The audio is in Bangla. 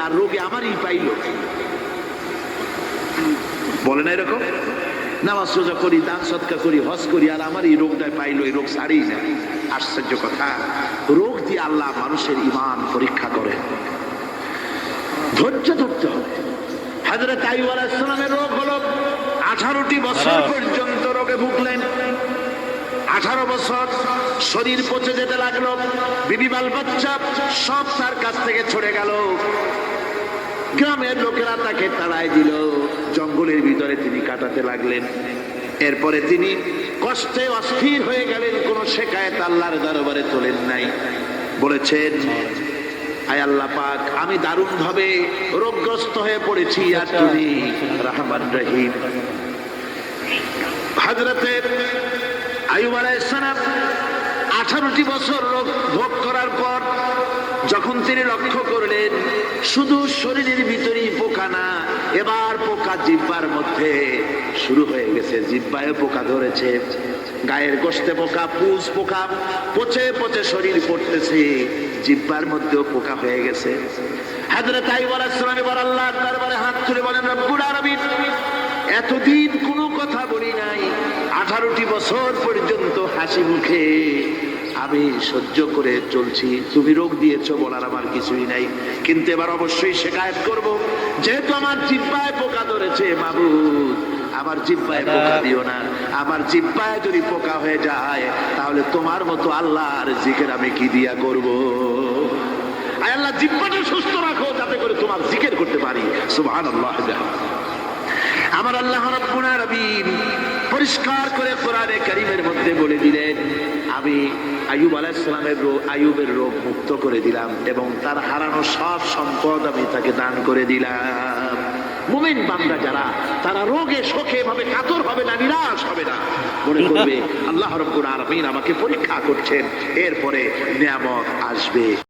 আর রোগে আমারই পাইল। বলে না এরকম? নামাজ রোজা করি, দান সদকা করি, হজ করি, আর আমার এই রোগটাই পাইলো, এই রোগ সারেই না। আশ্চর্য কথা, রোগ দিয়ে আল্লাহ মানুষের ঈমান পরীক্ষা করেন। ধৈর্য ধরতে হবে। হযরত আইয়ুব আলাইহিস সালামের রোগ হলো 18টি বছর পর্যন্ত রোগে ভুগলেন। 18 বছর শরীর পচে যেতে লাগলো, বিবি বাল বাচ্চা সব তার কাছ থেকে ছড়ে গেল। গ্রামের লোকেরা তাকে তাড়ায় দিল, জঙ্গলের ভিতরে তিনি কাটাতে লাগলেন। এরপরে তিনি কষ্টে অস্থির হয়ে গেলেন, কোন শেকায়েত আল্লাহর দরবারে তোলেন নাই। বলেছেন, আয় আল্লাহ পাক, আমি দারুণ ভাবে রোগগ্রস্ত হয়ে পড়েছি, আর তুমি রহমান রহিম। হযরত আইয়ুব আলাইহিস সালাম 18টি বছর রোগ ভোগ করার পর যখন তিনি লক্ষ্য করলেন শুধু শরীরের ভিতরেই পোকা না, এবার পোকা জিহ্বার মধ্যে শুরু হয়ে গেছে, জিহ্বায় পোকা ধরেছে, গায়ের গোশতে পোকা, পুষ পোকা, পচে পচে শরীর পড়তেছে, জিহ্বার মধ্যেও পোকা হয়ে গেছে। হযরত আইয়ুব আলাইহিস সালাম এবার আল্লাহর দরবারে হাত তুলে বলেন, রব্বুল আলামিন, এতদিন কোনো কথা বলি নাই, 18টি বছর পর্যন্ত হাসি মুখে আমি সহ্য করে চলছি, তুমি রোগ দিয়েছো বলার আমার কিছুই নাই, কিন্তু এবার অবশ্যই শিকায়েত করব, যেহেতু আমার জিহ্বায় পোকা ধরেছে, মাবুদ আমার জিহ্বায় পোকা দিও না, আমার জিহ্বায় যদি পোকা হয়ে যায় তাহলে তোমার মতো আল্লাহর জিকির আমি কি দিয়া করব? আয় আল্লাহ, জিহ্বাটা সুস্থ রাখো যাতে করে তোমার জিকির করতে পারি। সুবহানাল্লাহ। আমার আল্লাহ রাব্বুল আলামিন পরিষ্কার করে কোরআনে কারীমের মধ্যে বলে দিলেন, আমি আইয়ুব আলাইহিস সালামের আইয়ুবের রোগ মুক্ত করে দিলাম এবং তার হারানো সব সম্পদ আমি তাকে দান করে দিলাম। মুমিন বান্দা যারা, তারা রোগে শোকে ভাবে কাতর হবে না, নিরাশ হবে না, মনে করবে আল্লাহ রাব্বুল আলামিন আমাকে পরীক্ষা করছেন, এরপরে নিয়ামত আসবে।